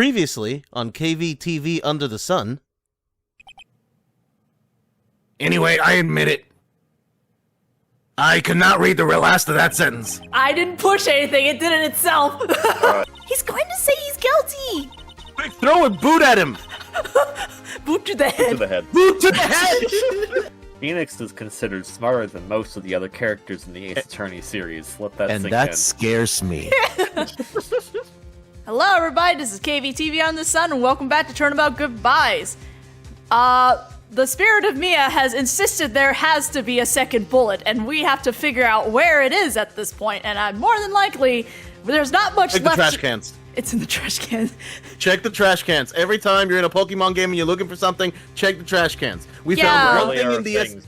Previously on KVTV Under the Sun. Anyway, I admit it. I could not read the last of that sentence. I didn't push anything, it did it itself. He's going to say he's guilty. Quick, throw a boot at him. Boot to the head. To the head. Boot to the head. Phoenix is considered smarter than most of the other characters in the Ace Attorney series. Let that And sink that in. scares me. Hello everybody, this is KVTV on the Sun, and welcome back to Turnabout Goodbyes. The spirit of Mia has insisted there has to be a second bullet, and we have to figure out where it is at this point, and more than likely, there's not much Check left. the trash cans. It's in the trash can. Check the trash cans. Every time you're in a Pokemon game and you're looking for something, check the trash cans. We Yeah. found one Really thing are in the things.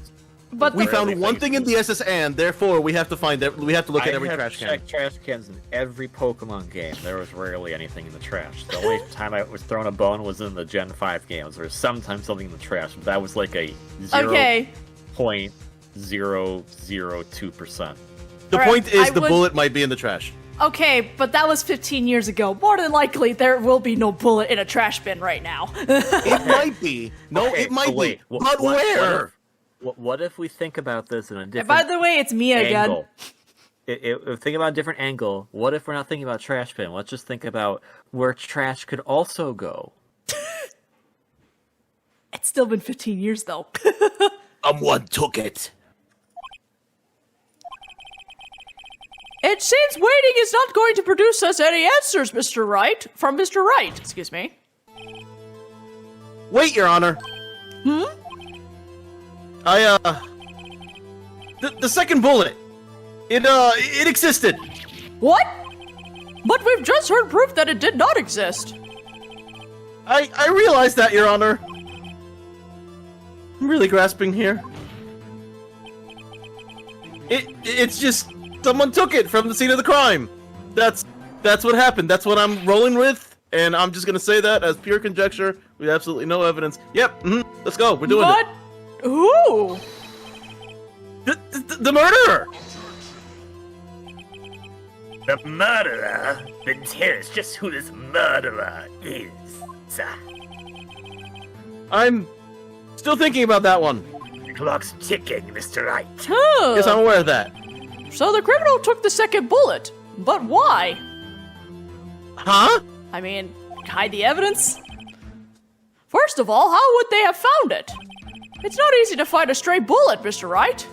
But we the, found Really one things thing in the SS, and therefore we have to find it. We have to look at every I have trash can. checked trash cans in every Pokemon game. There was rarely anything in the trash. The only time I was thrown a bone was in the Gen 5 games. There was sometimes something in the trash, but that was like a okay. 0.002%. The Alright, point is I the would- bullet might be in the trash. Okay, but that was 15 years ago. More than likely, there will be no bullet in a trash bin right now. It might be. No, Okay, it might wait, be. what- But what- where? What if we think about this in a different By the way, it's Mia angle? again. Think about a different angle. What if we're not thinking about trash bin? Let's just think about where trash could also go. It's still been 15 years, though. Someone took it. It seems waiting is not going to produce us any answers, Mr. Wright. From Mr. Wright, excuse me. Wait, Your Honor. The second bullet. It existed. What? But we've just heard proof that it did not exist. I realize that, Your Honor. I'm really grasping here. It's just someone took it from the scene of the crime. That's what happened. That's what I'm rolling with, and I'm just gonna say that as pure conjecture. We have absolutely no evidence. Yep. Let's go. We're doing What? Who? it. The murderer. The murderer? Then tell us just who this murderer is. I'm still thinking about that one. The clock's ticking, Mr. Wright. Huh. Yes, I'm aware of that. So the criminal took the second bullet. But why? Huh? I mean, hide the evidence? First of all, how would they have found it? It's not easy to find a stray bullet, Mr. Wright.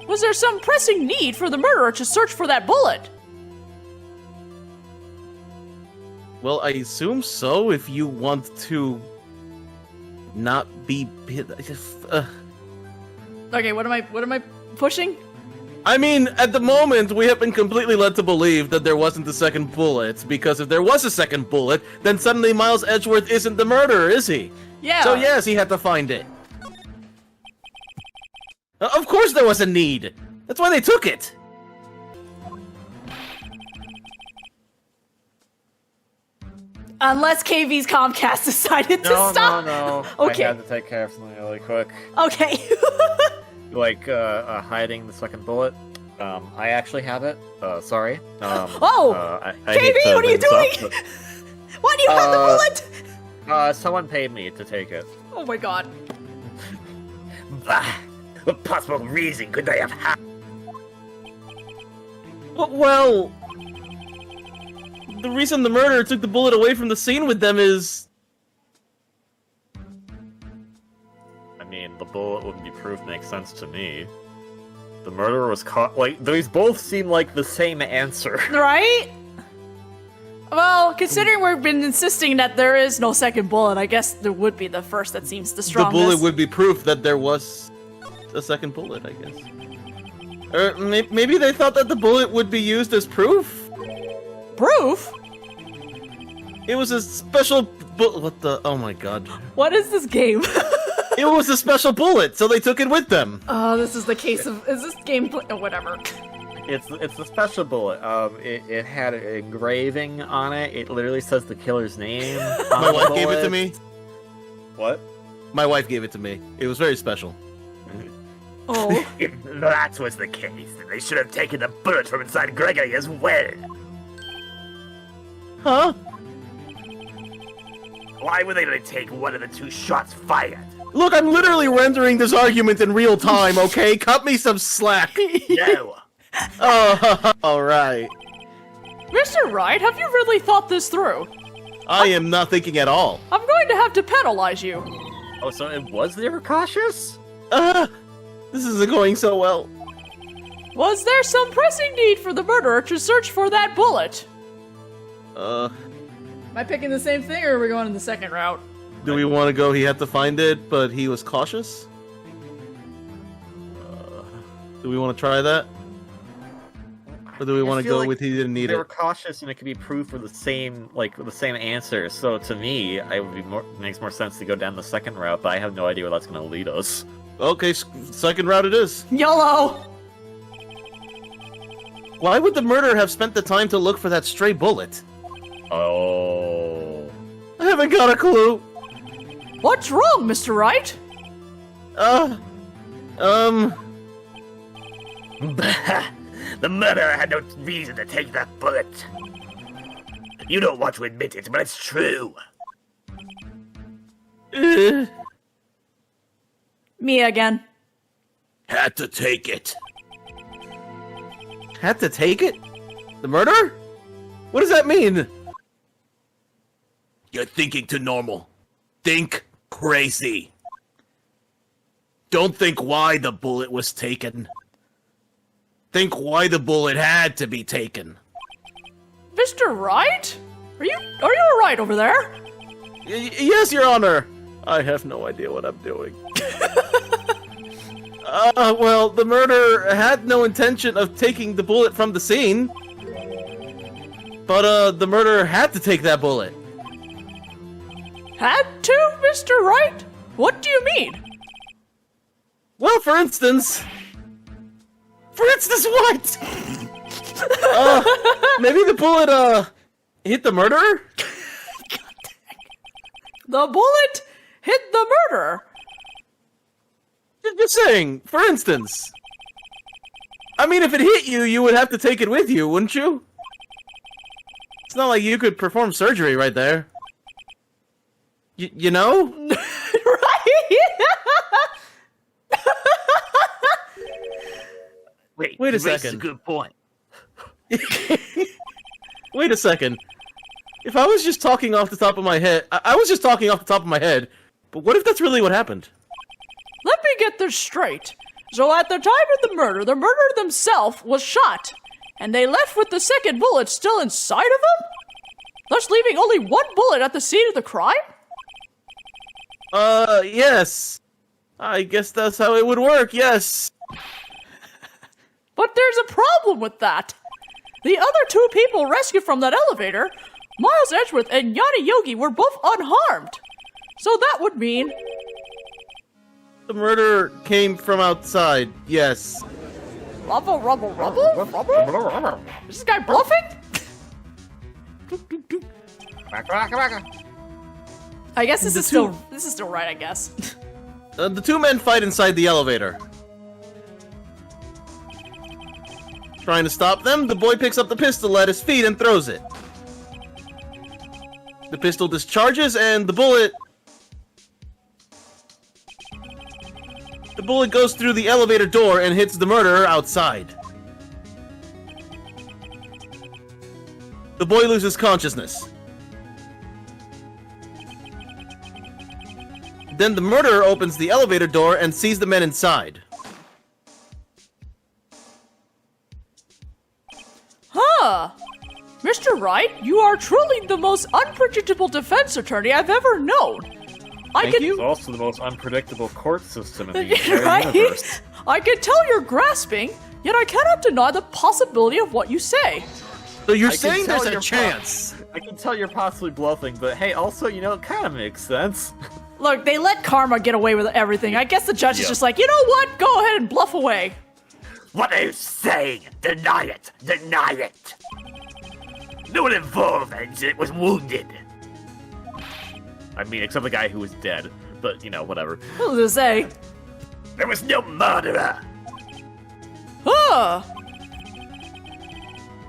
Was there some pressing need for the murderer to search for that bullet? Well, I assume so. If you want to not be. Okay, what am I pushing? I mean, at the moment, we have been completely led to believe that there wasn't a second bullet, because if there was a second bullet, then suddenly Miles Edgeworth isn't the murderer, is he? Yeah. So yes, he had to find it. Of course there was a need! That's why they took it! Unless KV's Comcast decided to stop. No. Okay. I had to take care of something really quick. Okay. Like, hiding the second bullet. I actually have it. Sorry. Oh! I hate KV, to what are you bring this doing? up, Why do you have the bullet? but, someone paid me to take it. Oh my god. Bah! What possible reason could they have had? Well, the reason the murderer took the bullet away from the scene with them is... I mean, the bullet wouldn't be proof makes sense to me. The murderer was caught. Like, these both seem like the same answer. Right? Well, considering we've been insisting that there is no second bullet, I guess there would be the first that seems the The strongest. bullet would be proof that there was a second bullet, I guess. Or maybe they thought that the bullet would be used as proof? Proof? It was a special what the... Oh my god. What is this game? It was a special bullet, so they took it with them. Oh, this is the case of... Is this game... Oh, whatever. It's the special bullet. It had an engraving on it. It literally says the killer's name. on My the wife gave it to bullet. me. What? My wife gave it to me. It was very special. Oh. If that was the case, then they should have taken the bullet from inside Gregory as well. Huh? Why would they only take one of the 2 shots fired? Look, I'm literally rendering this argument in real time, okay? Cut me some slack. No. Oh, alright. Mr. Wright, have you really thought this through? I am not thinking at all. I'm going to have to penalize you. Oh, so it was never cautious? This isn't going so well. Was there some pressing need for the murderer to search for that bullet? Am I picking the same thing, or are we going in the second route? Do we want to go, he had to find it, but he was cautious? Do we want to try that? Or do we want to feel go like with he didn't need They were it? cautious, and it could be proved for the same answer. So to me, it would be makes more sense to go down the second route. But I have no idea where that's going to lead us. Okay, second route it is. YOLO! Why would the murderer have spent the time to look for that stray bullet? Oh. I haven't got a clue. What's wrong, Mr. Wright? The murderer had no reason to take that bullet. You don't want to admit it, but it's true. Mia again. Had to take it. Had to take it? The murderer? What does that mean? You're thinking too normal. Think crazy. Don't think why the bullet was taken. Think why the bullet had to be taken. Mr. Wright? Are you alright over there? Yes, Your Honor. I have no idea what I'm doing. Well, the murderer had no intention of taking the bullet from the scene. But, the murderer had to take that bullet. Had to, Mr. Wright? What do you mean? Well, for instance... For instance, what? Maybe the bullet, hit the murderer? The bullet hit the murderer. Just saying, for instance. I mean, if it hit you, you would have to take it with you, wouldn't you? It's not like you could perform surgery right there. You know? Right? Wait Wait a you raised second. a good point. Wait a second. If I was just talking off the top of my head, I was just talking off the top of my head, but what if that's really what happened? Let me get this straight. So at the time of the murderer themselves was shot, and they left with the second bullet still inside of them? Thus leaving only one bullet at the scene of the crime? Yes. I guess that's how it would work, yes. But there's a problem with that. The other 2 people rescued from that elevator, Miles Edgeworth and Yanni Yogi, were both unharmed. So that would mean... The murder came from outside, yes. Rubble? Is this guy bluffing? I guess this is still right, I guess. The 2 men fight inside the elevator. Trying to stop them, the boy picks up the pistol at his feet and throws it. The pistol discharges and the bullet goes through the elevator door and hits the murderer outside. The boy loses consciousness. Then the murderer opens the elevator door and sees the men inside. Huh. Mr. Wright, you are truly the most unpredictable defense attorney I've ever known. Thank you. It's also the most unpredictable court system in the entire Right? universe. I can tell you're grasping, yet I cannot deny the possibility of what you say. So you're I can saying tell there's a you're chance? I can tell you're possibly bluffing, but hey, also, it kind of makes sense. Look, they let Karma get away with everything. I guess the judge is just like, you know what? Go ahead and bluff away. What are you saying? Deny it! Deny it! No one involved was wounded. I mean, except the guy who was dead. But, whatever. What was I say? There was no murderer. Huh.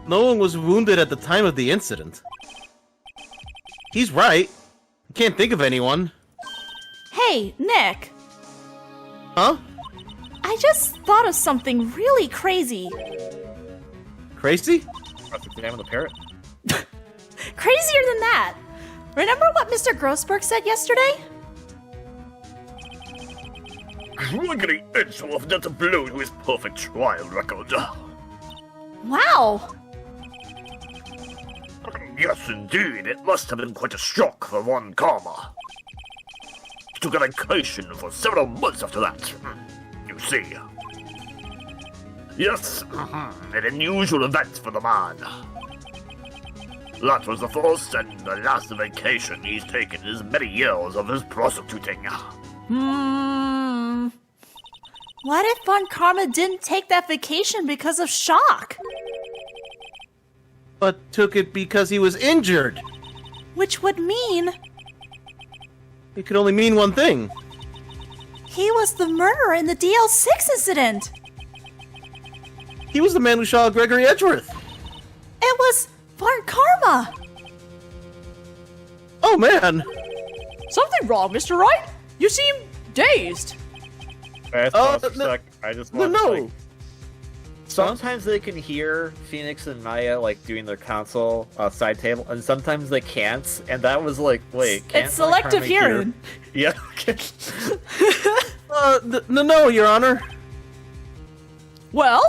No one was wounded at the time of the incident. He's right. Can't think of anyone. Hey, Nick. Huh? I just thought of something really crazy. Crazy? What's the name of the parrot? Crazier than that. Remember what Mr. Grossberg said yesterday? Gregory Edgeworth dealt a blow to his perfect trial record. Wow. Yes, indeed. It must have been quite a shock for Von Karma. He took a vacation for several months after that. You see. Yes, an unusual event for the man. That was the first and the last vacation he's taken in his many years of his prosecuting. What if Von Karma didn't take that vacation because of shock? But took it because he was injured. Which would mean It could only mean one thing. he was the murderer in the DL6 incident. He was the man who shot Gregory Edgeworth. It was Von Karma. Oh man. Something wrong, Mr. Wright? You seem dazed. I just want No. to sometimes they can hear Phoenix and Maya like doing their console side table, and sometimes they can't. And that was like, wait, can't It's selective Von Karma hearing. hear? Yeah. No, Your Honor. Well,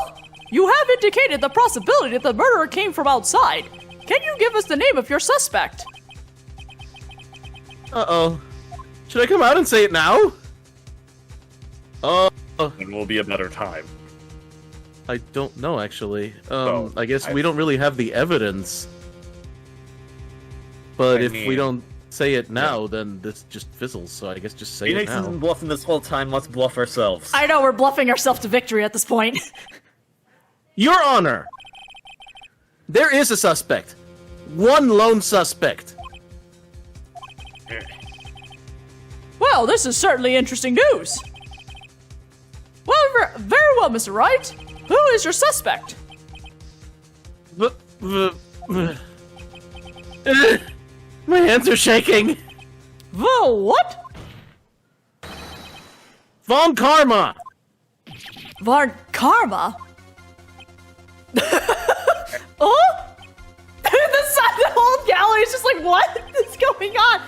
you have indicated the possibility that the murderer came from outside. Can you give us the name of your suspect? Uh-oh. Should I come out and say it now? It will be a better time. I don't know, actually. Oh, I guess we don't really have the evidence. But if we don't say it now, then this just fizzles, so I guess just say Phoenix it now. isn't bluffing this whole time. Let's bluff ourselves. I know we're bluffing ourselves to victory at this point. Your Honor! There is a suspect. One lone suspect. Well, this is certainly interesting news. Well, very well, Mr. Wright. Who is your suspect? My hands are shaking. The what? Von Karma! Von Karma? Oh? The whole gallery is just like, what is going on?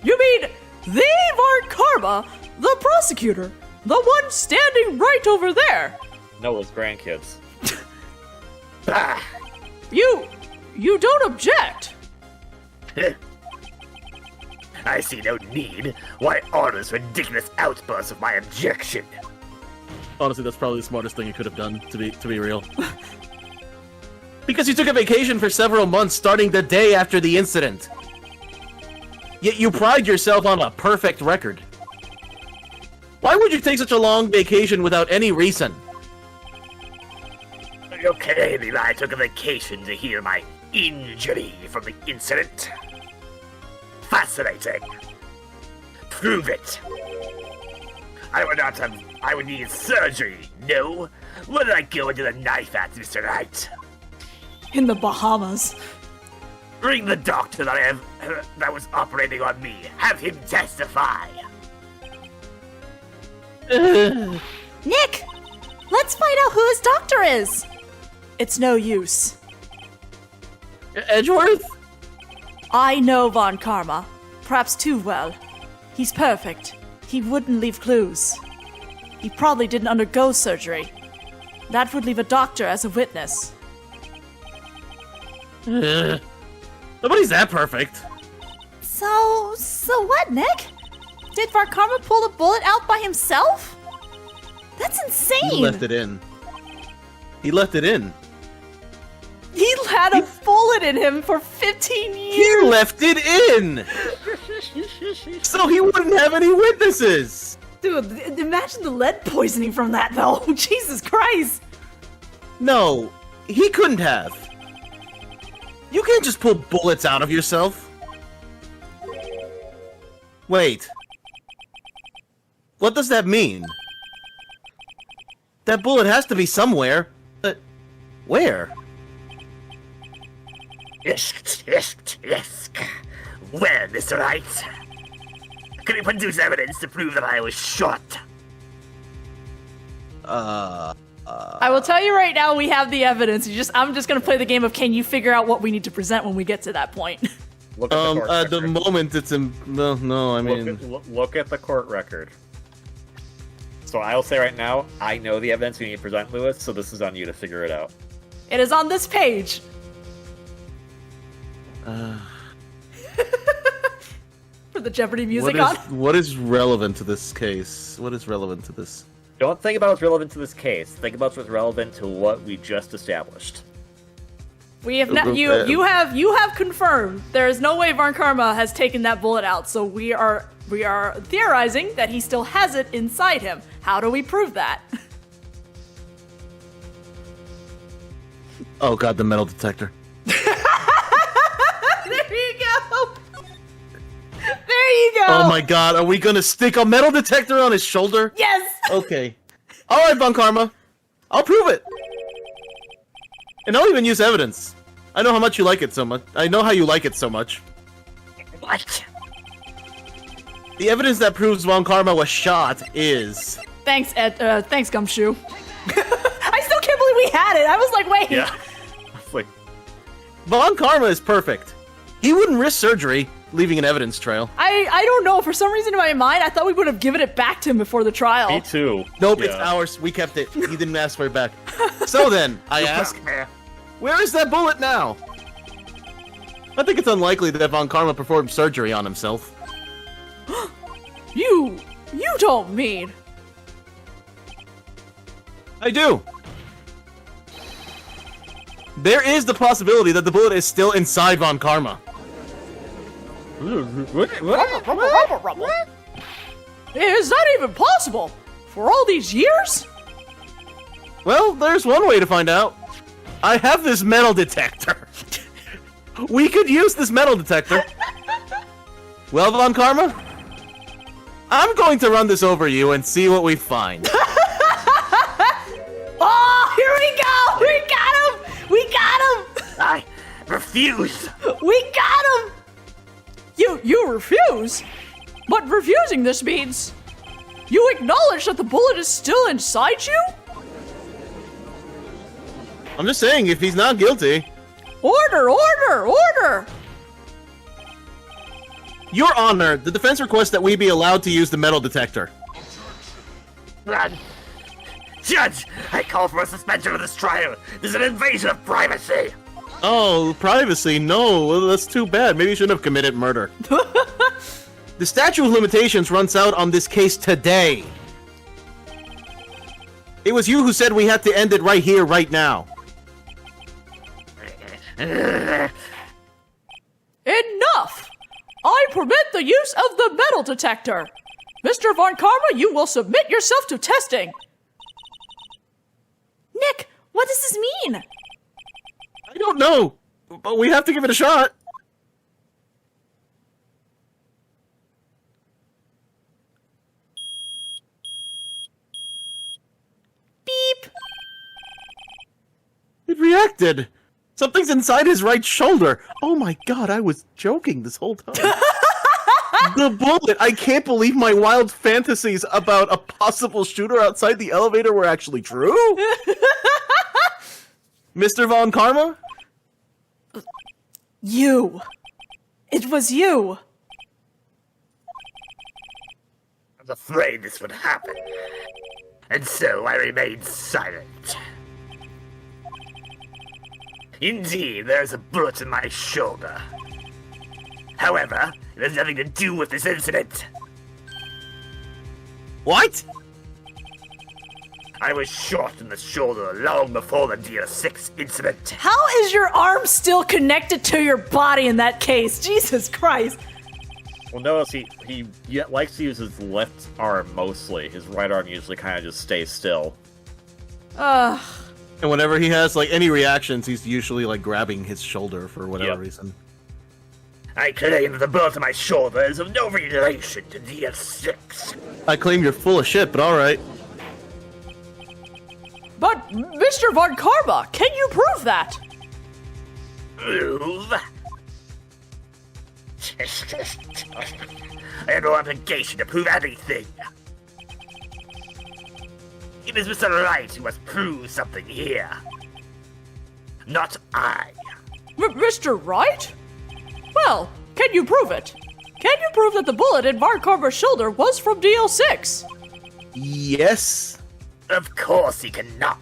You mean the Von Karma, the prosecutor, the one standing right over there? Noah's grandkids. You don't object. I see no need. Why honor this ridiculous outburst of my objection? Honestly, that's probably the smartest thing you could have done, to be real. Because you took a vacation for several months starting the day after the incident. Yet you pride yourself on a perfect record. Why would you take such a long vacation without any reason? You're claiming that I took a vacation to heal my injury from the incident? Fascinating. Prove it. I would need surgery, no? Where did I go into the knife at, Mr. Wright? In the Bahamas. Bring the doctor that was operating on me. Have him testify. Nick, let's find out who his doctor is. It's no use. Edgeworth? I know Von Karma. Perhaps too well. He's perfect. He wouldn't leave clues. He probably didn't undergo surgery. That would leave a doctor as a witness. Nobody's that perfect. So what, Nick? Did Von Karma pull the bullet out by himself? That's insane! He left it in. He left it in. He had a bullet in him for 15 years! He left it in! So he wouldn't have any witnesses! Dude, imagine the lead poisoning from that, though. Jesus Christ! No, he couldn't have. You can't just pull bullets out of yourself. Wait. What does that mean? That bullet has to be somewhere. But where? Yes. Well, Mr. Wright, Can you produce evidence to prove that I was shot? I will tell you right now, we have the evidence. I'm just gonna play the game of can you figure out what we need to present when we get to that point. Look at the court At the record. moment, it's in. No, I mean. Look at the court record. So I'll say right now, I know the evidence we need to present, Lewis, so this is on you to figure it out. It is on this page. For the Jeopardy music on. What is relevant to this case? What is relevant to this? Don't think about what's relevant to this case. Think about what's relevant to what we just established. We have not. You have confirmed there is no way Von Karma has taken that bullet out. So we are theorizing that he still has it inside him. How do we prove that? Oh god, the metal detector. There you go. There you go. Oh my god, are we gonna stick a metal detector on his shoulder? Yes. Okay. Alright, Von Karma. I'll prove it. And I'll even use evidence. I know how much you like it so much. I know how you like it so much. What? The evidence that proves Von Karma was shot is... Thanks, Ed. Thanks, Gumshoe. I still can't believe we had it. I was like, wait. Yeah. It's like, Von Karma is perfect. He wouldn't risk surgery, leaving an evidence trail. I don't know. For some reason in my mind, I thought we would have given it back to him before the trial. me too. Nope, Yeah. it's ours. We kept it. He didn't ask for it back. So then, I ask, where is that bullet now? I think it's unlikely that Von Karma performed surgery on himself. You don't mean. I do. There is the possibility that the bullet is still inside Von Karma. Is that even possible? For all these years? Well, there's one way to find out. I have this metal detector. We could use this metal detector. Well, Von Karma, I'm going to run this over you and see what we find. Oh, here we go! We got him! We got him! I refuse. We got him! You refuse? But refusing this means you acknowledge that the bullet is still inside you? I'm just saying, if he's not guilty... Order! Your Honor, the defense requests that we be allowed to use the metal detector. Run. Judge, I call for a suspension of this trial. This is an invasion of privacy. Oh, privacy? No, well, that's too bad. Maybe you shouldn't have committed murder. The statute of limitations runs out on this case today. It was you who said we had to end it right here, right now. Enough! I permit the use of the metal detector. Mr. Von Karma, you will submit yourself to testing. Nick, what does this mean? I don't know, but we have to give it a shot. Beep. It reacted. Something's inside his right shoulder. Oh my god, I was joking this whole time. The bullet! I can't believe my wild fantasies about a possible shooter outside the elevator were actually true? Mr. Von Karma? You. It was you. I was afraid this would happen. And so I remained silent. Indeed, there's a bullet in my shoulder. However, it has nothing to do with this incident. What? I was shot in the shoulder long before the DR6 incident. How is your arm still connected to your body in that case? Jesus Christ. Well, notice he likes to use his left arm mostly. His right arm usually kind of just stays still. Ugh. And whenever he has, like, any reactions, he's usually, like, grabbing his shoulder for whatever Yep. reason. I claim that the bullet in my shoulder is of no relation to DR6. I claim you're full of shit, but alright. But, Mr. Von Karma, can you prove that? Prove? I have no obligation to prove anything. It is Mr. Wright who must prove something here. Not I. Mr. Wright? Well, can you prove it? Can you prove that the bullet in Von Karma's shoulder was from DL6? Yes. Of course he cannot.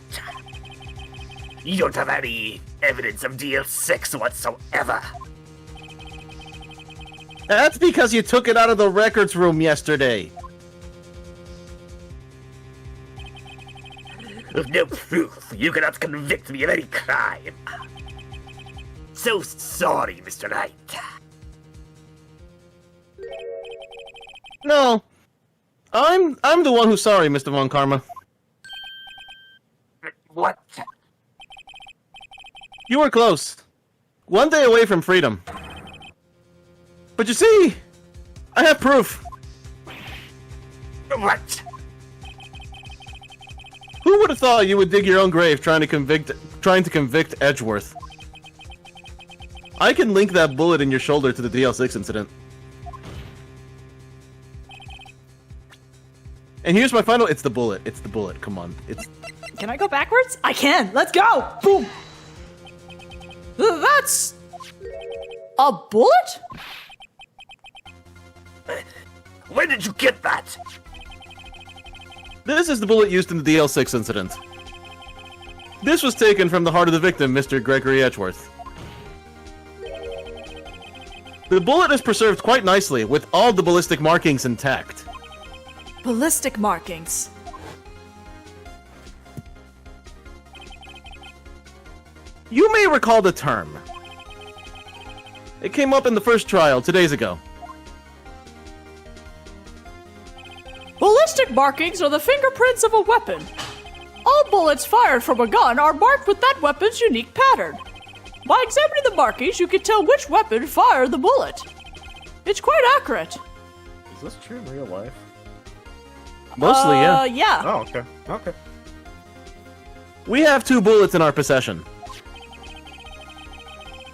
You don't have any evidence of DL6 whatsoever. That's because you took it out of the records room yesterday. With no proof, you cannot convict me of any crime. So sorry, Mr. Wright. No. I'm the one who's sorry, Mr. Von Karma. What? You were close. One day away from freedom. But you see, I have proof. What? Who would have thought you would dig your own grave trying to convict Edgeworth? I can link that bullet in your shoulder to the DL6 incident. And here's my final. It's the bullet. It's the bullet. Come on. Can I go backwards? I can. Let's go. Boom. That's a bullet? Where did you get that? This is the bullet used in the DL6 incident. This was taken from the heart of the victim, Mr. Gregory Edgeworth. The bullet is preserved quite nicely, with all the ballistic markings intact. Ballistic markings. You may recall the term. It came up in the first trial 2 days ago. Ballistic markings are the fingerprints of a weapon. All bullets fired from a gun are marked with that weapon's unique pattern. By examining the markings, you can tell which weapon fired the bullet. It's quite accurate. Is this true in real life? Mostly, yeah. Yeah. Oh, okay. Okay. We have 2 bullets in our possession.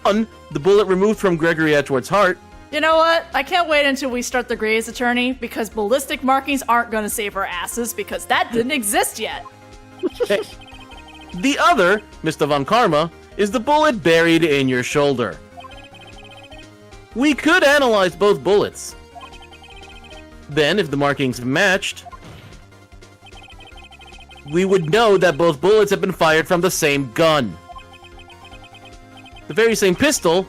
One, the bullet removed from Gregory Edgeworth's heart. You know what? I can't wait until we start the Grey's Attorney, because ballistic markings aren't gonna save our asses, because that didn't exist yet. The other, Mr. Von Karma, is the bullet buried in your shoulder. We could analyze both bullets. Then, if the markings matched, we would know that both bullets have been fired from the same gun. The very same pistol.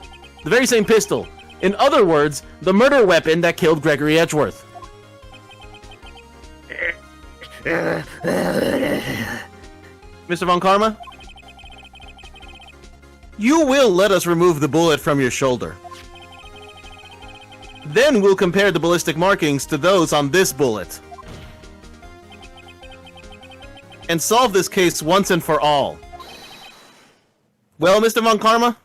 In other words, the murder weapon that killed Gregory Edgeworth. Mr. Von Karma? You will let us remove the bullet from your shoulder. Then we'll compare the ballistic markings to those on this bullet. And solve this case once and for all. Well, Mr. Von Karma?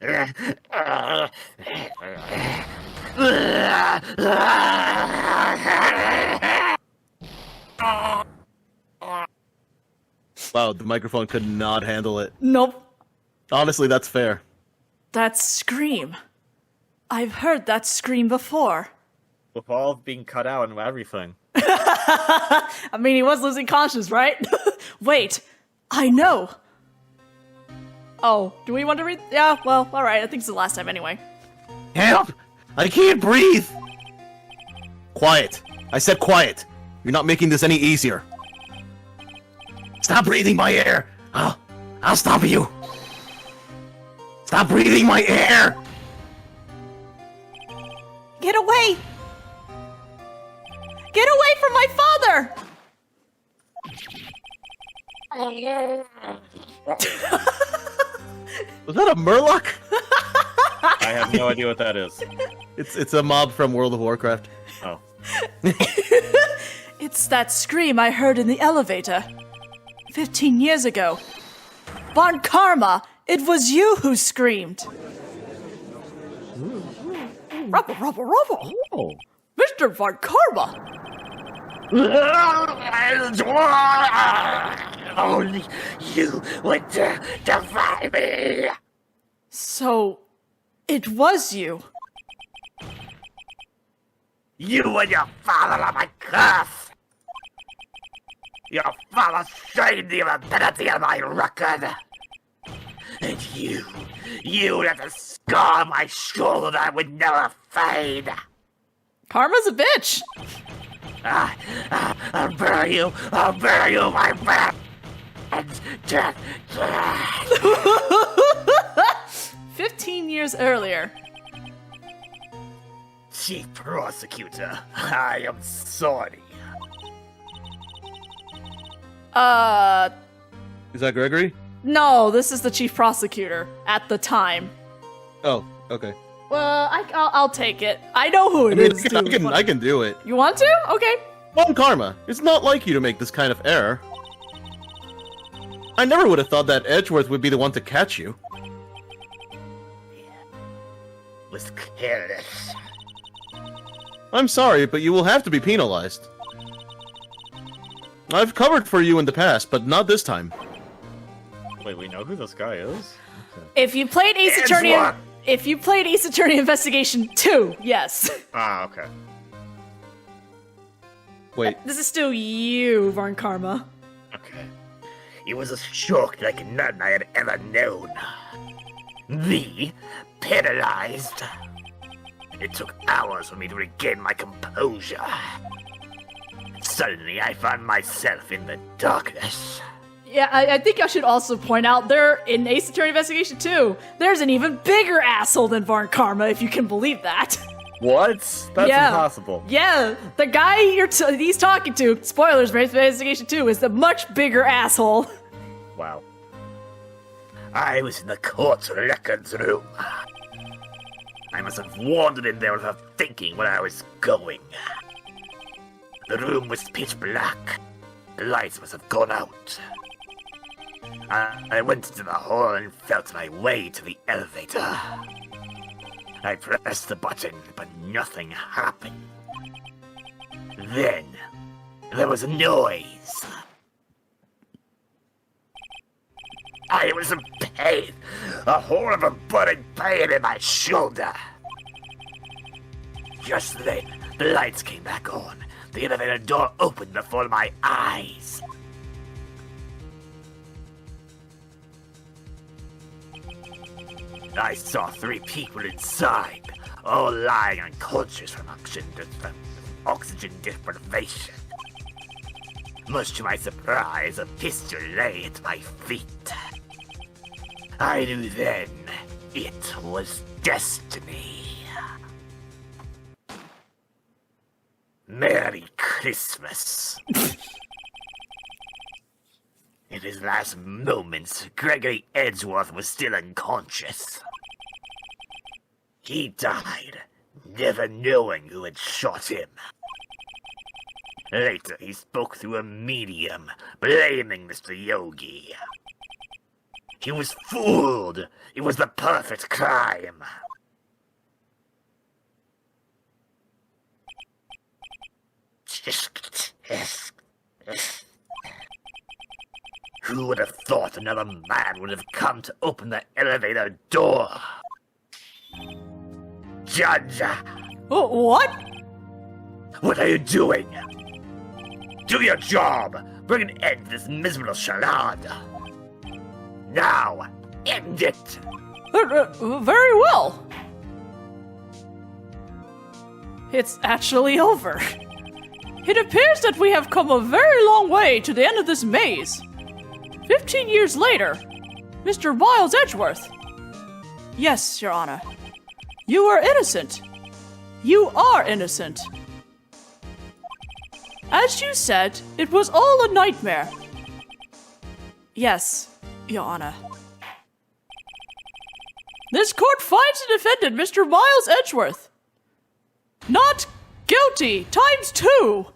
Wow, the microphone could not handle it. Nope. Honestly, that's fair. That scream. I've heard that scream before. With all being cut out and everything. I mean, he was losing conscience, right? Wait, I know. Oh, do we want to read? Yeah, well, alright, I think it's the last time anyway. Help! I can't breathe! Quiet. I said quiet. You're not making this any easier. Stop breathing my air! I'll stop you! Stop breathing my air! Get away! Get away from my father! Was that a Murloc? I have no idea what that is. It's a mob from World of Warcraft. Oh. It's that scream I heard in the elevator. 15 years ago. Von Karma, it was you who screamed. Rubble, rubble, rubble. Oh. Mr. Von Karma. Only you would dare defy me. So, it was you. You and your father are my curse! Your father strained the ability of my record! And you left a scar on my shoulder that would never fade! Karma's a bitch. I'll bury you, my man! And death. 15 years earlier. Chief Prosecutor, I am sorry. Is that Gregory? No, this is the chief prosecutor at the time. Oh, okay. Well, I'll take it. I know who it is. I can do it. You want to? Okay. Von Karma, it's not like you to make this kind of error. I never would have thought that Edgeworth would be the one to catch you. Was careless. I'm sorry, but you will have to be penalized. I've covered for you in the past, but not this time. Wait, we know who this guy is? If you played Ace Attorney, Edgeworth! if you played Ace Attorney Investigation 2, yes. Ah, okay. Wait, This is still you, Von Karma. Okay. It was a shock like none I had ever known. Me, penalized. It took hours for me to regain my composure. Suddenly, I found myself in the darkness. Yeah, I think I should also point out there in Ace Attorney Investigation 2, there's an even bigger asshole than Von Karma, if you can believe that. What? That's Yeah. impossible. Yeah, the guy he's talking to, spoilers for Ace Investigation 2, is the much bigger asshole. Wow. I was in the court records room. I must have wandered in there without thinking where I was going. The room was pitch black. The lights must have gone out. I went into the hall and felt my way to the elevator. I pressed the button, but nothing happened. Then, there was a noise. I was in pain, a horrible burning pain in my shoulder. Just then, the lights came back on. The elevator door opened before my eyes. I saw 3 people inside, all lying unconscious from oxygen deprivation. Much to my surprise, a pistol lay at my feet. I knew then it was destiny. Merry Christmas. In his last moments, Gregory Edgeworth was still unconscious. He died, never knowing who had shot him. Later, he spoke through a medium, blaming Mr. Yogi. He was fooled. It was the perfect crime. Who would have thought another man would have come to open the elevator door? Judge, Oh, what? what are you doing? Do your job. Bring an end to this miserable charade. Now, end it. Very well. It's actually over. It appears that we have come a very long way to the end of this maze. 15 years later, Mr. Miles Edgeworth. Yes, Your Honor. You are innocent. You are innocent. As you said, it was all a nightmare. Yes, Your Honor. This court finds the defendant, Mr. Miles Edgeworth, not guilty ×2.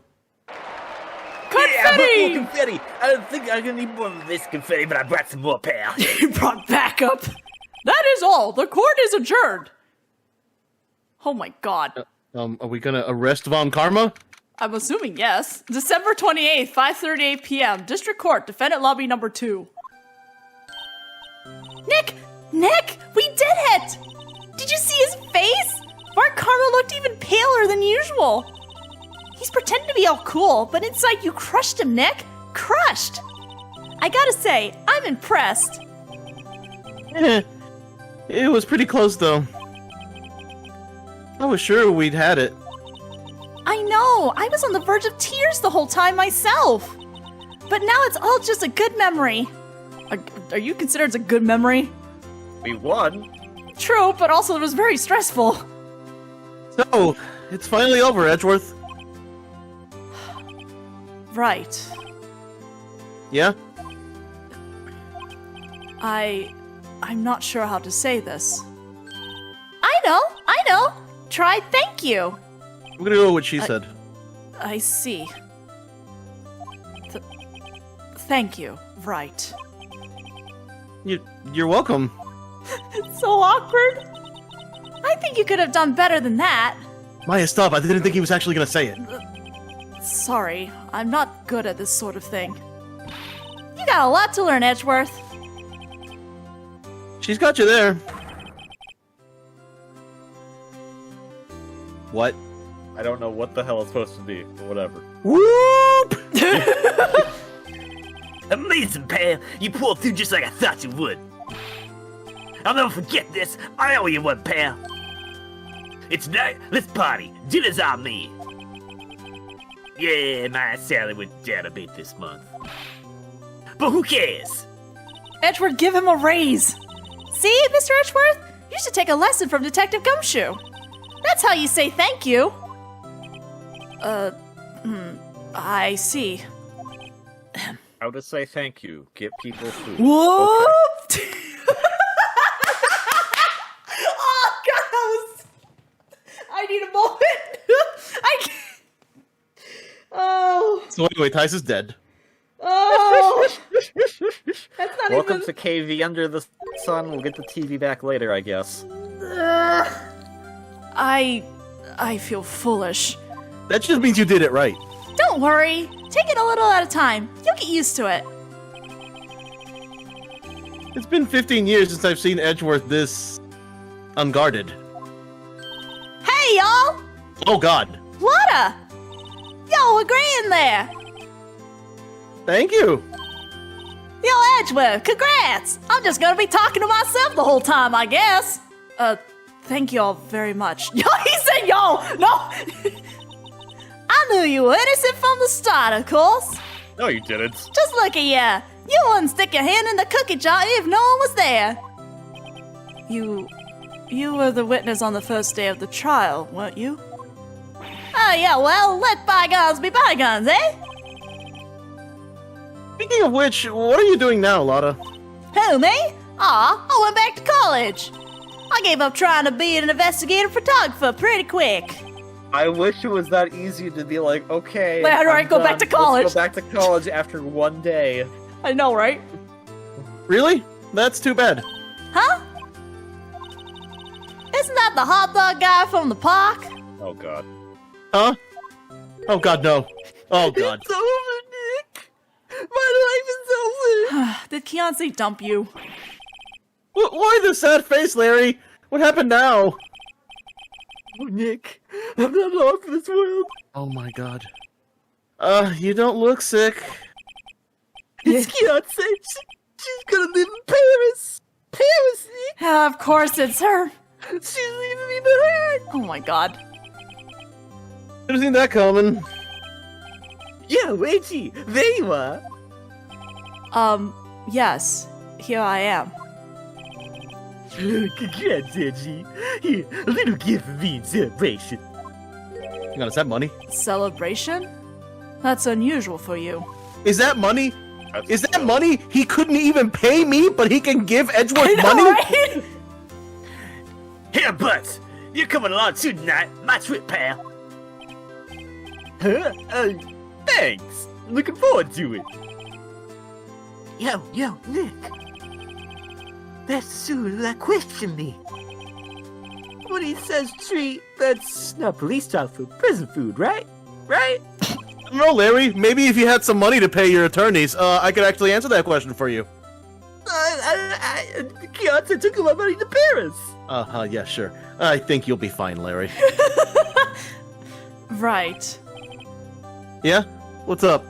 Confetti! Yeah, more confetti. I don't think I'm gonna need more of this confetti, but I brought some more, pal. You brought backup. That is all. The court is adjourned. Oh my god. are we gonna arrest Von Karma? I'm assuming yes. December 28th, 5:38 p.m. District Court, Defendant Lobby number 2. Nick! We did it! Did you see his face? Mark Carmel looked even paler than usual. He's pretending to be all cool, but inside you crushed him, Nick. Crushed! I gotta say, I'm impressed. It was pretty close, though. I was sure we'd had it. I know, I was on the verge of tears the whole time myself. But now it's all just a good memory. Are you considered it's a good memory? We won. True, but also it was very stressful. So, it's finally over, Edgeworth. Right. Yeah? I'm not sure how to say this. I know. Try thank you. I'm gonna go with what she said. I see. Thank you, Wright. You're welcome. It's so awkward. I think you could have done better than that. Maya, stop. I didn't think he was actually gonna say it. Sorry, I'm not good at this sort of thing. You got a lot to learn, Edgeworth. She's got you there. What? I don't know what the hell it's supposed to be, but whatever. Whoop! Amazing, pal. You pulled through just like I thought you would. I'll never forget this. I owe you one, pal. It's night. Let's party. Dinner's on me. Yeah, my salary went down a bit this month. But who cares? Edgeworth, give him a raise. See, Mr. Edgeworth? You should take a lesson from Detective Gumshoe. That's how you say thank you. I see. How to say thank you. Get people food. Whoop! Okay. Oh, God, that was... I need a moment. I can't... Oh. So anyway, Taisa's dead. Oh. That's not Welcome even... to KV Under the Sun. We'll get the TV back later, I guess. I feel foolish. That just means you did it right. Don't worry. Take it a little at a time. You'll get used to it. It's been 15 years since I've seen Edgeworth this unguarded. Hey, y'all! Oh God. Lotta! Yo, agreeing there. Thank you. Yo, Edgeworth, congrats! I'm just gonna be talking to myself the whole time, I guess. Thank you all very much. Yo, he said yo! No! I knew you were innocent from the start, of course. No, you didn't. Just look at ya. You wouldn't stick your hand in the cookie jar if no one was there. You were the witness on the first day of the trial, weren't you? Oh, yeah, well, let bygones be bygones, eh? Speaking of which, what are you doing now, Lotta? Who, me? Aw, I went back to college. I gave up trying to be an investigative photographer pretty quick. I wish it was that easy to be like, okay. Wait, how do I I'm go back done. to college? Let's go back to college after one day. I know, right? Really? That's too bad. Huh? Isn't that the hot dog guy from the park? Oh god. Huh? Oh God, no. Oh God. It's over, Nick. My life is over. Did Keontae dump you? Why the sad face, Larry? What happened now? Oh, Nick, I'm not long for this world. Oh my God. You don't look sick. It's Beyonce. She's gonna live in Paris. Paris, Nick. Of course it's her. She's leaving me behind. Oh my god. Should have seen that coming. Yo, Reggie, there you are. Yes. Here I am. Congrats, Reggie. Here, a little gift for me in celebration. Hang on, is that money? Celebration? That's unusual for you. Is that money? That's Is that dope. money? He couldn't even pay me, but he can give Edgeworth money? Right? Here, Butts, you're coming along too tonight. My trip, pal. Huh? Thanks. Looking forward to it. Yo, Nick. That's soon that question me. When he says treat, that's not police talk for prison food, right? Right? I don't know, Larry. Maybe if you had some money to pay your attorneys, I could actually answer that question for you. Kiata took my money to Paris. Yeah, sure. I think you'll be fine, Larry. Right. Yeah? What's up?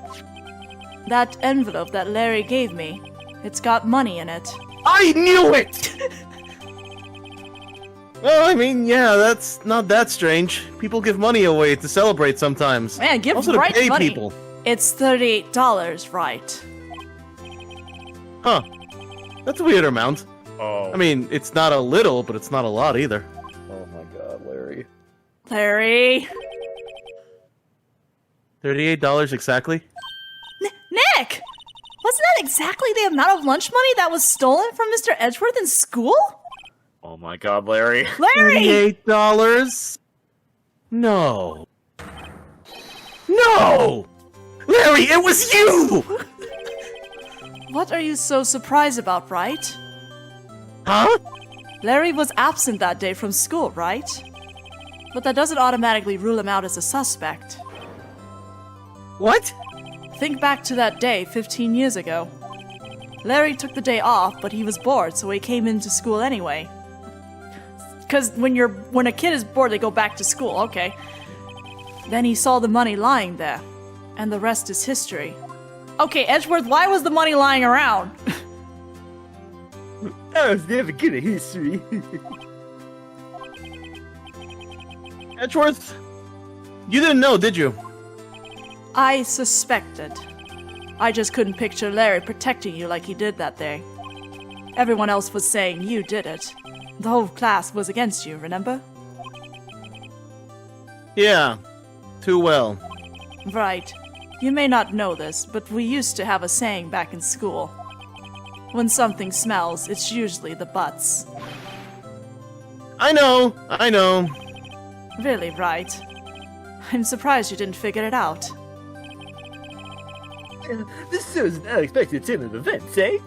That envelope that Larry gave me, it's got money in it. I knew it! Well, I mean, yeah, that's not that strange. People give money away to celebrate sometimes. Man, give also to Wright pay money. people. It's $38, right? Huh. That's a weird amount. Oh. I mean, it's not a little, but it's not a lot either. Oh my god, Larry. Larry. $38 exactly? Nick! Wasn't that exactly the amount of lunch money that was stolen from Mr. Edgeworth in school? Oh my god, Larry. Larry! $38? No. No! Larry, it was you! What are you so surprised about, Wright? Huh? Larry was absent that day from school, right? But that doesn't automatically rule him out as a suspect. What? Think back to that day 15 years ago. Larry took the day off, but he was bored, so he came into school anyway. Because when a kid is bored, they go back to school, okay. Then he saw the money lying there, and the rest is history. Okay, Edgeworth, why was the money lying around? I was never good at history. Edgeworth? You didn't know, did you? I suspected. I just couldn't picture Larry protecting you like he did that day. Everyone else was saying you did it. The whole class was against you, remember? Yeah. Too well. Right. You may not know this, but we used to have a saying back in school. When something smells, it's usually the butts. I know. Really, right? I'm surprised you didn't figure it out. This shows an unexpected turn of events, eh?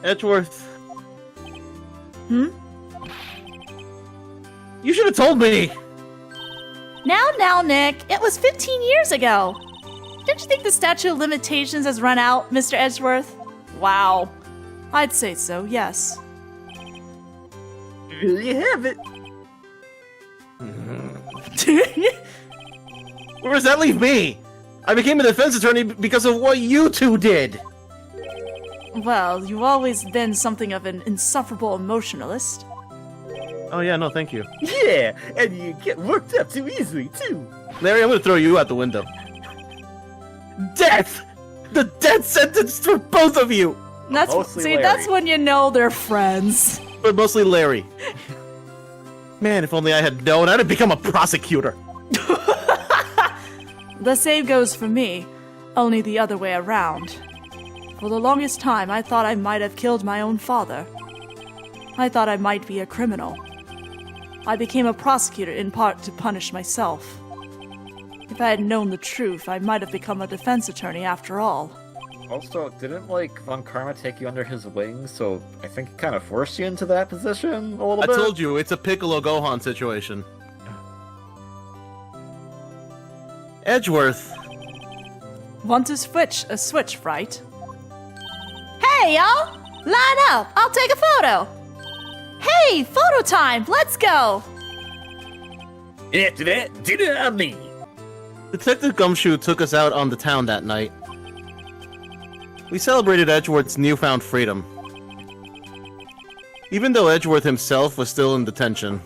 Edgeworth. Hmm? You should have told me! Now, Nick. It was 15 years ago. Don't you think the statute of limitations has run out, Mr. Edgeworth? Wow. I'd say so, yes. There you have it. Where does that leave me? I became a defense attorney because of what you two did! Well, you've always been something of an insufferable emotionalist. Oh yeah, no thank you. Yeah, and you get worked up too easily, too. Larry, I'm gonna throw you out the window. Death! The death sentence for both of you! Mostly Larry. That's when you know they're friends. But mostly Larry. Man, if only I had known, I'd have become a prosecutor. The same goes for me, only the other way around. For the longest time, I thought I might have killed my own father. I thought I might be a criminal. I became a prosecutor in part to punish myself. If I had known the truth, I might have become a defense attorney after all. Also, didn't, Von Karma take you under his wing, so I think he kind of forced you into that position a little I bit? told you, it's a Piccolo Gohan situation. Edgeworth. Want to switch a switch, right? Hey, y'all! Line up! I'll take a photo! Hey, photo time! Let's go! After that, dinner on me. Detective Gumshoe took us out on the town that night. We celebrated Edgeworth's newfound freedom. Even though Edgeworth himself was still in detention.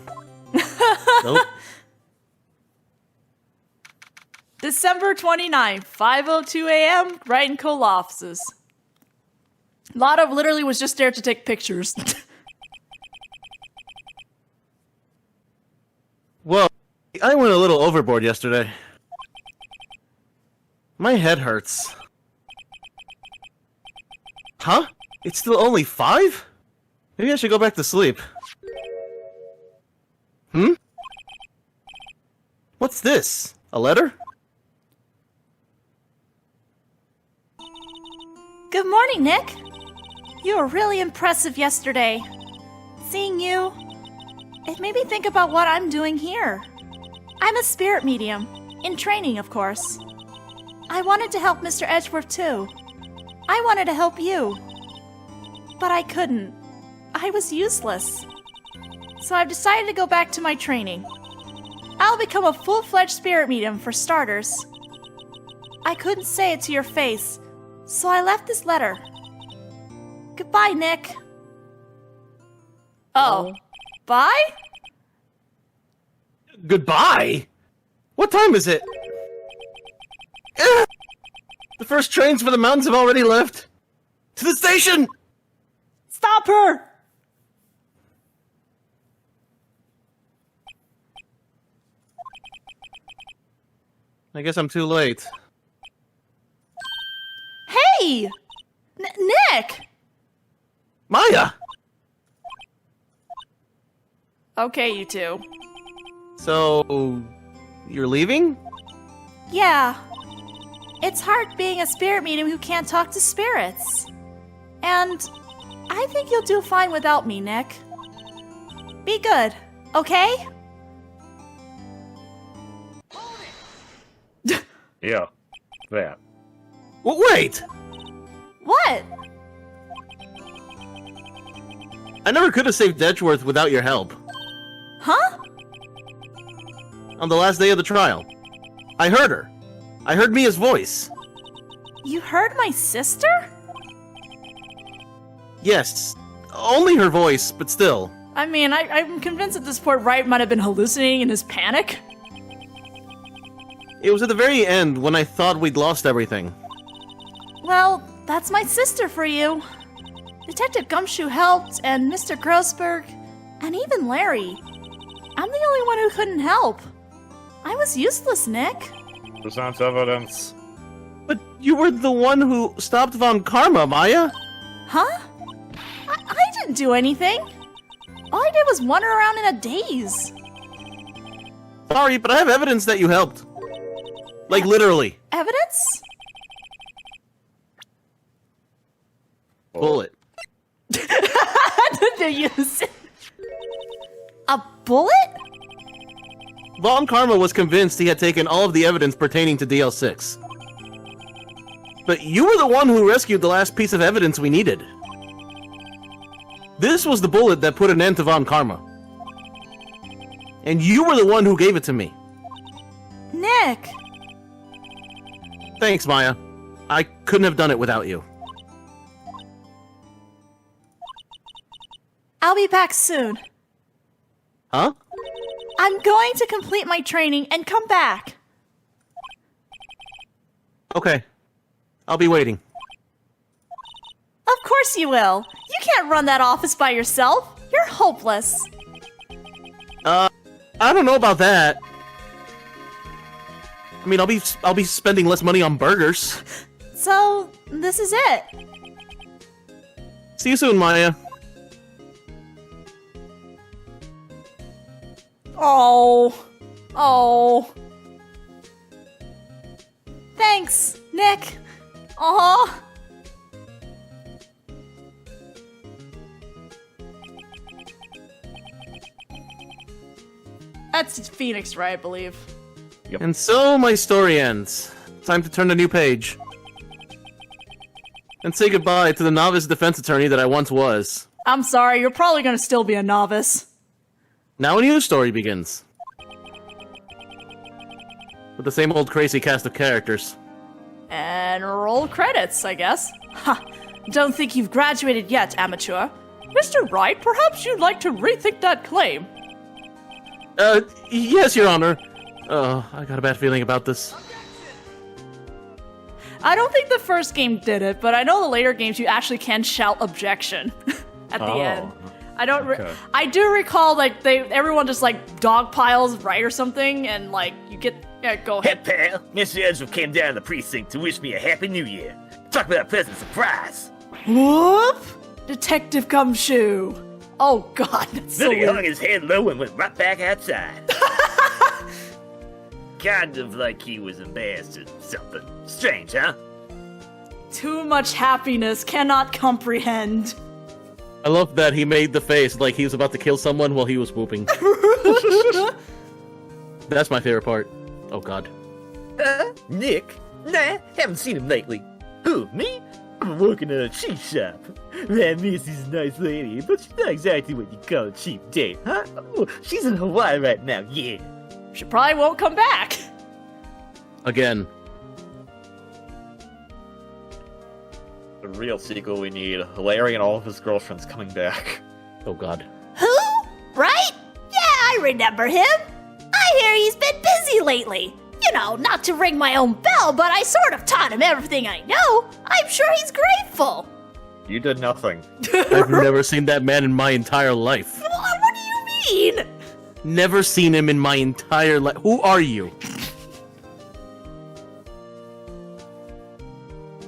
Nope. December 29th, 5:02 a.m., Wright and Co. offices. Lotto literally was just there to take pictures. Well, I went a little overboard yesterday. My head hurts. Huh? It's still only 5? Maybe I should go back to sleep. Hmm? What's this? A letter? Good morning, Nick. You were really impressive yesterday. Seeing you, it made me think about what I'm doing here. I'm a spirit medium, in training, of course. I wanted to help Mr. Edgeworth, too. I wanted to help you. But I couldn't. I was useless. So I've decided to go back to my training. I'll become a full-fledged spirit medium for starters. I couldn't say it to your face, so I left this letter. Goodbye, Nick. Oh. Bye? Goodbye? What time is it? The first trains for the mountains have already left. To the station! Stop her! I guess I'm too late. Hey! Nick! Maya! Okay, you two. So, you're leaving? Yeah. It's hard being a spirit medium who can't talk to spirits. And I think you'll do fine without me, Nick. Be good, okay? Yeah, that. Wait! What? I never could have saved Edgeworth without your help. Huh? On the last day of the trial. I heard her. I heard Mia's voice. You heard my sister? Yes, only her voice, but still. I mean, I'm convinced at this point Wright might have been hallucinating in his panic. It was at the very end when I thought we'd lost everything. Well, that's my sister for you. Detective Gumshoe helped, and Mr. Grossberg, and even Larry. I'm the only one who couldn't help. I was useless, Nick. Present evidence. But you were the one who stopped Von Karma, Maya. Huh? I didn't do anything. All I did was wander around in a daze. Sorry, but I have evidence that you helped. Like, literally. Evidence? Bullet. They use it. A bullet? Von Karma was convinced he had taken all of the evidence pertaining to DL6. But you were the one who rescued the last piece of evidence we needed. This was the bullet that put an end to Von Karma. And you were the one who gave it to me. Nick. Thanks, Maya. I couldn't have done it without you. I'll be back soon. Huh? I'm going to complete my training and come back. Okay. I'll be waiting. Of course you will. You can't run that office by yourself. You're hopeless. I don't know about that. I mean, I'll be spending less money on burgers. So, this is it. See you soon, Maya. Oh. Oh. Thanks, Nick. Aw. That's Phoenix, right, I believe. And so my story ends. Time to turn a new page. And say goodbye to the novice defense attorney that I once was. I'm sorry, you're probably gonna still be a novice. Now a new story begins. With the same old crazy cast of characters. And roll credits, I guess. Ha! Don't think you've graduated yet, amateur. Mr. Wright, perhaps you'd like to rethink that claim. Yes, Your Honor. I got a bad feeling about this. I don't think the first game did it, but I know the later games you actually can shout objection at the end. I don't. I do recall like everyone just like dog piles Wright or something, and like you get go Hey, ahead. pal. Mr. Edgeworth came down to the precinct to wish me a happy new year. Talk about a pleasant surprise. Whoop! Detective Gumshoe. Oh God, that's so Then he weird. hung his head low and went right back outside. Kind of like he was embarrassed or something. Strange, huh? Too much happiness, cannot comprehend. I love that he made the face like he was about to kill someone while he was whooping. That's my favorite part. Oh God. Nick? Nah, haven't seen him lately. Who, me? I'm working at a cheap shop. Man, Missy's a nice lady, but she's not exactly what you call a cheap date, huh? Oh, she's in Hawaii right now, yeah. She probably won't come back. Again. The real sequel we need, Larry and all of his girlfriends coming back. Oh god. Who? Right? Yeah, I remember him. I hear he's been busy lately. You know, not to ring my own bell, but I sort of taught him everything I know. I'm sure he's grateful. You did nothing. I've never seen that man in my entire life. What do you mean? Never seen him in my entire life. Who are you?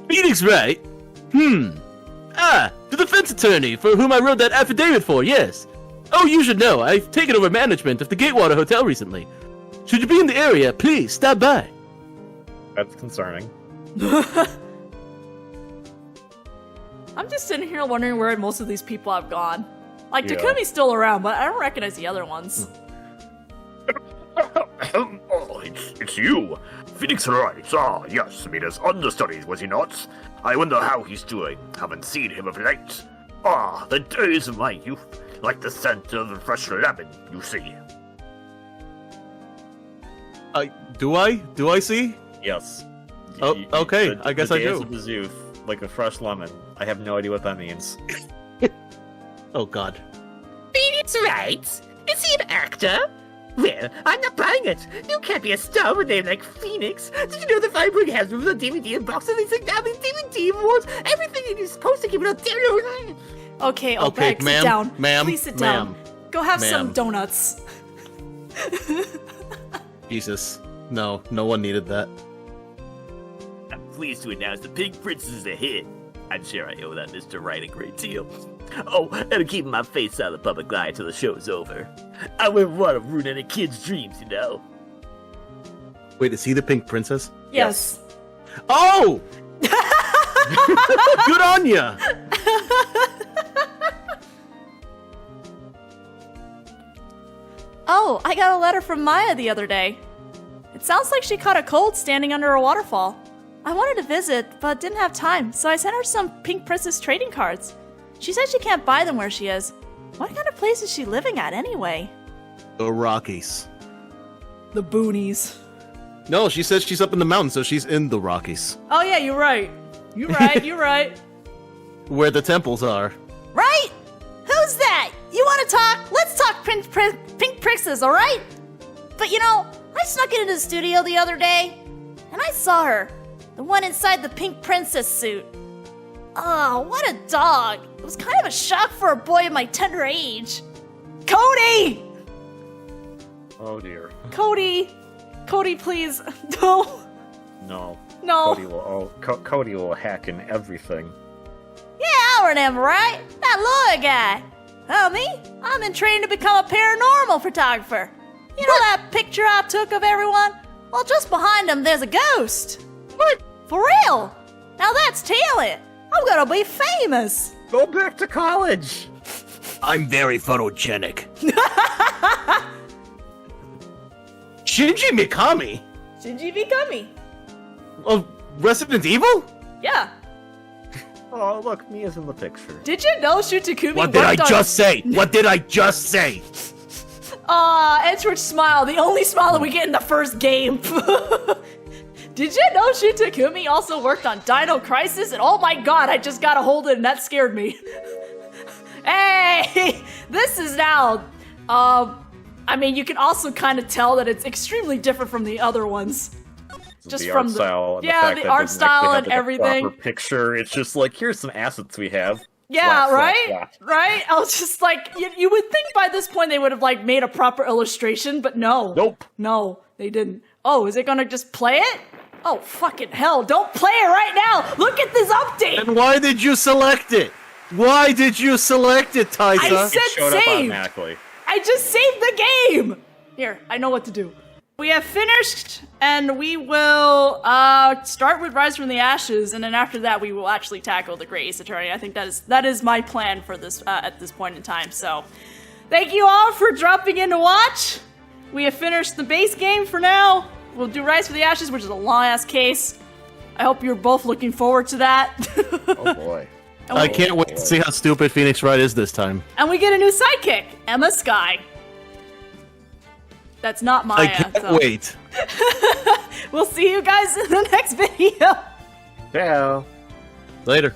Phoenix Wright? The defense attorney for whom I wrote that affidavit for, yes. Oh, you should know, I've taken over management of the Gatewater Hotel recently. Should you be in the area, please stop by. That's concerning. I'm just sitting here wondering where most of these people have gone. Like, Yeah. Takumi's still around, but I don't recognize the other ones. Oh, it's you. Phoenix Wright. Ah, yes, Mina's understudy, was he not? I wonder how he's doing. Haven't seen him of late. Ah, the days of my youth. Like the scent of a fresh lemon, you see. Do I see? Yes. Oh, okay, I guess I the days do. of his youth, like a fresh lemon. I have no idea what that means. Oh god. Phoenix Wright? Is he an actor? Well, I'm not buying it. You can't be a star with a name like Phoenix. Did you know the Vibrant has rooms on DVD and boxes? They sing down these DVD awards. Everything you're supposed to give it a download. Okay, Okay, Obek, ma'am, sit down. ma'am, Please sit ma'am, down. Go have some ma'am. donuts. Jesus. No one needed that. I'm pleased to announce the Pink Princess is a hit. I'm sure I owe that Mr. Wright a great deal. Oh, and I'm keeping my face out of the public eye till the show's over. I wouldn't want to ruin any kid's dreams, you know. Wait, is he the Pink Princess? Yes. Oh! Good on ya! Oh, I got a letter from Maya the other day. It sounds like she caught a cold standing under a waterfall. I wanted to visit, but didn't have time, so I sent her some Pink Princess trading cards. She said she can't buy them where she is. What kind of place is she living at anyway? The Rockies. The boonies. No, she says she's up in the mountains, so she's in the Rockies. Oh yeah, you're right. You're right, you're right. Where the temples are. Right? Who's that? You want to talk? Let's talk Pink Princess, alright? But you know, I snuck into the studio the other day, and I saw her. The one inside the Pink Princess suit. Oh, what a dog. It was kind of a shock for a boy of my tender age. Cody! Oh dear. Cody, please. No. No. No. Cody will hack in everything. Yeah, I remember, right? That lawyer guy. Oh, me? I'm in training to become a paranormal photographer. You know that picture I took of everyone? Well, just behind him, there's a ghost. What? For real? Now that's talent. I'm gonna be famous. Go back to college! I'm very photogenic. Shinji Mikami? Shinji Mikami. Of Resident Evil? Yeah. Oh, look, Mia's in the picture. Did you know Shutakumi What did I worked on... just say? What did I just say? Edgeworth smile, the only smile that we get in the first game. Did you know Shutakumi also worked on Dino Crisis? And oh my god, I just got a hold of it and that scared me. Hey! This is now... I mean, you can also kind of tell that it's extremely different from the other ones. Just the from art the... style and yeah, fact the that it art doesn't style actually and have, like, a everything. proper picture. It's just like, here's some assets we have. Yeah, Slap, slap, right? slap. Right? I was just like, you would think by this point they would have, like, made a proper illustration, but no. Nope. No, they didn't. Oh, is it gonna just play it? Oh, fucking hell, don't play it right now! Look at this update! And why did you select it? Why did you select it, Taisa? I said It showed up save! automatically. I just saved the game! Here, I know what to do. We have finished, and we will start with Rise from the Ashes, and then after that we will actually tackle the Great Ace Attorney. I think that is my plan for this at this point in time. So, thank you all for dropping in to watch. We have finished the base game for now. We'll do Rise from the Ashes, which is a long-ass case. I hope you're both looking forward to that. Oh boy. I can't wait to see how stupid Phoenix Wright is this time. And we get a new sidekick, Emma Sky. That's not Maya. I can't so- wait. We'll see you guys in the next video. Yeah. Later.